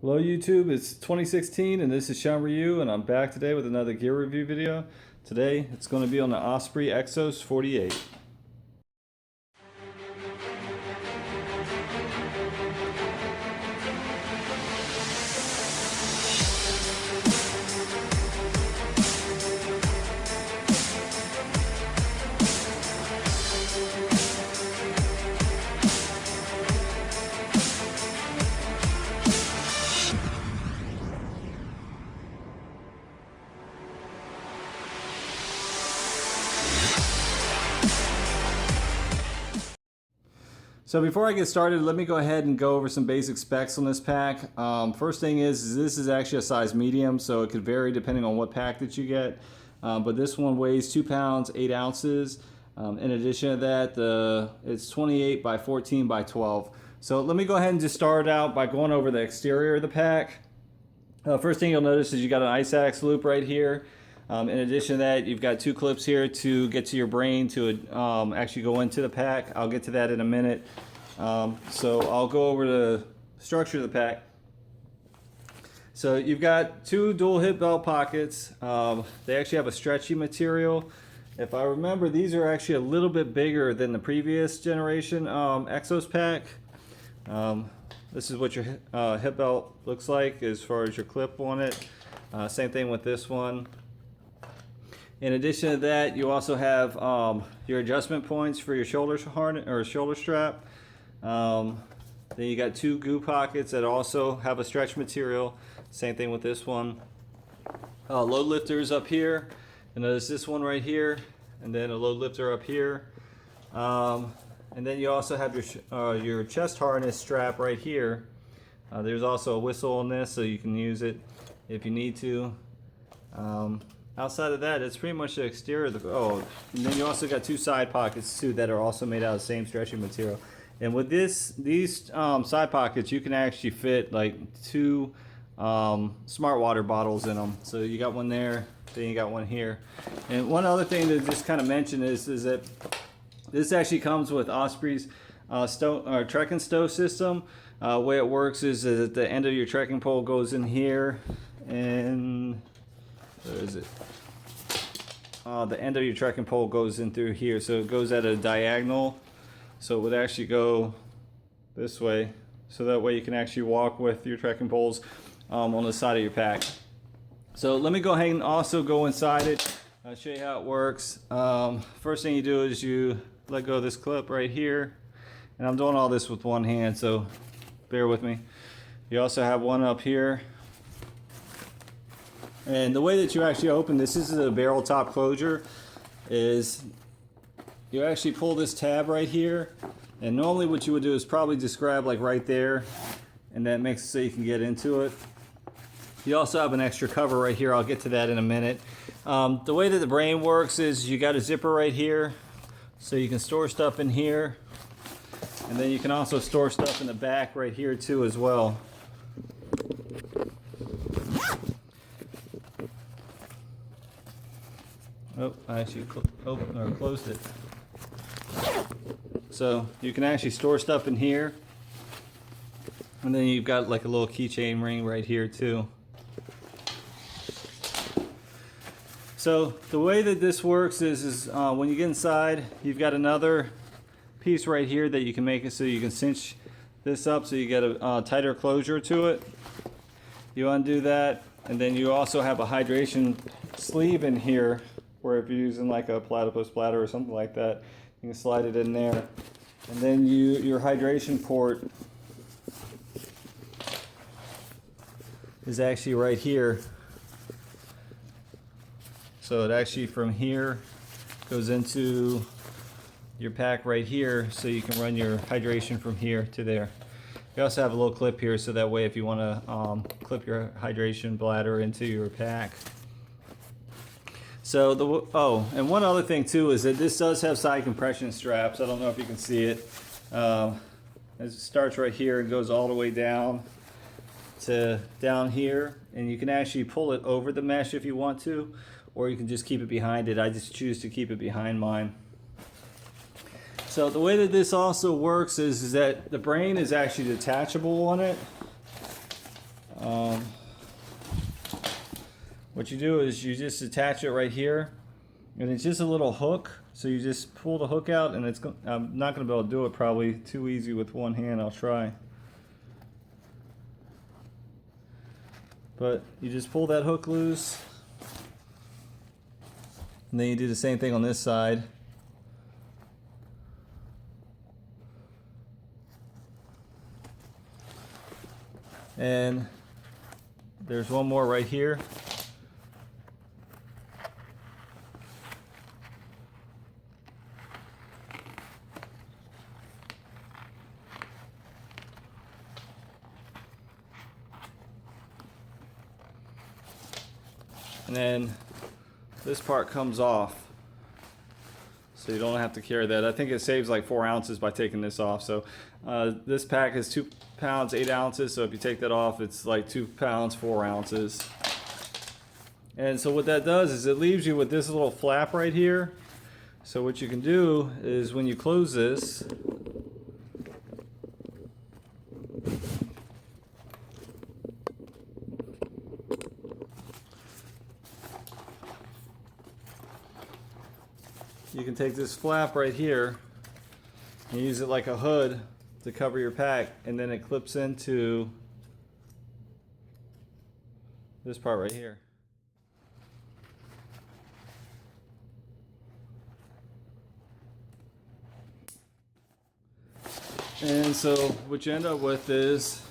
Hello YouTube, it's 2016 and this is Sean Ryu and I'm back today with another gear review video. Today it's going to be on the Osprey Exos 48. So before I get started, let me go ahead and go over some basic specs on this pack. First thing is this is actually a size medium, so it could vary depending on what pack that you get. But this one weighs 2 pounds, 8 ounces. In addition to that, it's 28 by 14 by 12. So let me go ahead and just start out by going over the exterior of the pack. First thing you'll notice is you got an ice axe loop right here. In addition to that, you've got 2 clips here to get to your brain to actually go into the pack. I'll get to that in a minute. So I'll go over the structure of the pack. So you've got 2 dual hip belt pockets. They actually have a stretchy material. If I remember, these are actually a little bit bigger than the previous generation Exos pack. This is what your hip belt looks like as far as your clip on it. Same thing with this one. In addition to that, you also have your adjustment points for your shoulder harness or shoulder strap. Then you got 2 goo pockets that also have a stretch material. Same thing with this one. Load lifters up here, and there's this one right here, and then a load lifter up here. And then you also have your chest harness strap right here. There's also a whistle on this, so you can use it if you need to. Outside of that, it's pretty much the exterior of the, and then you also got 2 side pockets too that are also made out of the same stretching material. And with these side pockets, you can actually fit like 2 smart water bottles in them. So you got one there, then you got one here. And one other thing to just kind of mention is that this actually comes with Osprey's trekking stow system. The way it works is that the end of your trekking pole goes in here, and where is it? The end of your trekking pole goes in through here, so it goes at a diagonal. So it would actually go this way, so that way you can actually walk with your trekking poles on the side of your pack. So let me go ahead and also go inside it. I'll show you how it works. First thing you do is you let go of this clip right here, and I'm doing all this with one hand, so bear with me. You also have one up here. And the way that you actually open this is a barrel top closure. Is you actually pull this tab right here, and normally what you would do is probably just grab like right there, and that makes it so you can get into it. You also have an extra cover right here. I'll get to that in a minute. The way that the brain works is you got a zipper right here, so you can store stuff in here, and then you can also store stuff in the back right here too as well. Oh, I actually closed it. So you can actually store stuff in here, and then you've got like a little keychain ring right here too. So the way that this works is when you get inside, you've got another piece right here that you can make it so you can cinch this up so you get a tighter closure to it. You undo that, and then you also have a hydration sleeve in here, where if you're using like a platypus bladder or something like that, you can slide it in there. And then your hydration port is actually right here. So it actually from here goes into your pack right here, so you can run your hydration from here to there. You also have a little clip here, so that way if you want to clip your hydration bladder into your pack. So and one other thing too is that this does have side compression straps. I don't know if you can see it. It starts right here and goes all the way down to down here, and you can actually pull it over the mesh if you want to, or you can just keep it behind it. I just choose to keep it behind mine. So the way that this also works is that the brain is actually detachable on it. what you do is you just attach it right here, and it's just a little hook. So you just pull the hook out, and I'm not going to be able to do it probably too easy with one hand. I'll try. But you just pull that hook loose, and then you do the same thing on this side. And there's one more right here. And then this part comes off, so you don't have to carry that. I think it saves like 4 ounces by taking this off. So this pack is 2 pounds 8 ounces, so if you take that off, it's like 2 pounds 4 ounces. And so what that does is it leaves you with this little flap right here. So what you can do is when you close this, you can take this flap right here and use it like a hood to cover your pack, and then it clips into this part right here. And so what you end up with is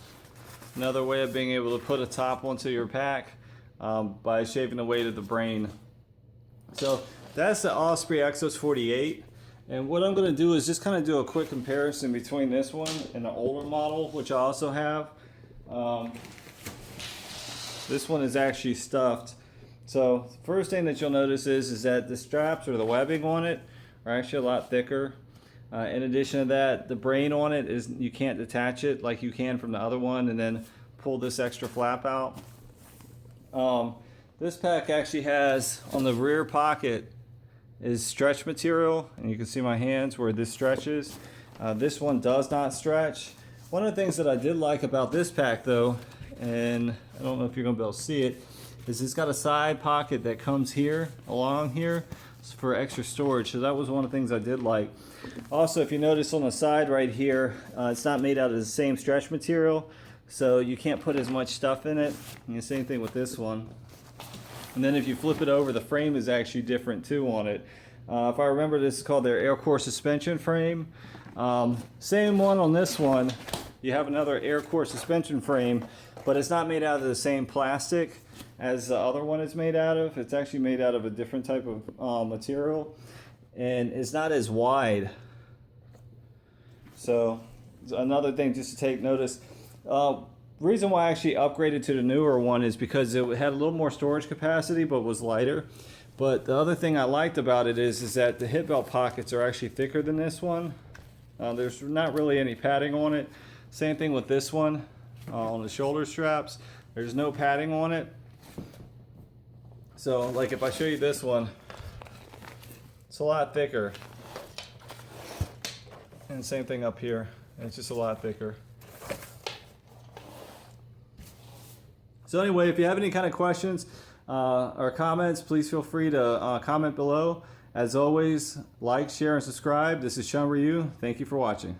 another way of being able to put a top onto your pack by shaving the weight of the brain. So that's the Osprey Exos 48. And what I'm going to do is just kind of do a quick comparison between this one and the older model, which I also have. This one is actually stuffed. So the first thing that you'll notice is that the straps or the webbing on it are actually a lot thicker. In addition to that, the brain on it is, you can't detach it like you can from the other one and then pull this extra flap out. This pack actually has, on the rear pocket, is stretch material, and you can see my hands where this stretches. This one does not stretch. One of the things that I did like about this pack though, and I don't know if you're gonna be able to see it, is it's got a side pocket that comes here, along here, for extra storage. So that was one of the things I did like. Also, if you notice on the side right here, it's not made out of the same stretch material, so you can't put as much stuff in it. And the same thing with this one. And then if you flip it over, the frame is actually different too on it. If I remember, this is called their Air Core suspension frame. Same one on this one. You have another Air Core suspension frame, but it's not made out of the same plastic as the other one is made out of. It's actually made out of a different type of material, and it's not as wide. So another thing just to take notice. Reason why I actually upgraded to the newer one is because it had a little more storage capacity but was lighter. But the other thing I liked about it is that the hip belt pockets are actually thicker than this one. There's not really any padding on it. Same thing with this one on the shoulder straps. There's no padding on it. So like if I show you this one, it's a lot thicker. And same thing up here. It's just a lot thicker. So anyway, if you have any kind of questions or comments, please feel free to comment below. As always, like, share, and subscribe. This is Sean Ryu. Thank you for watching.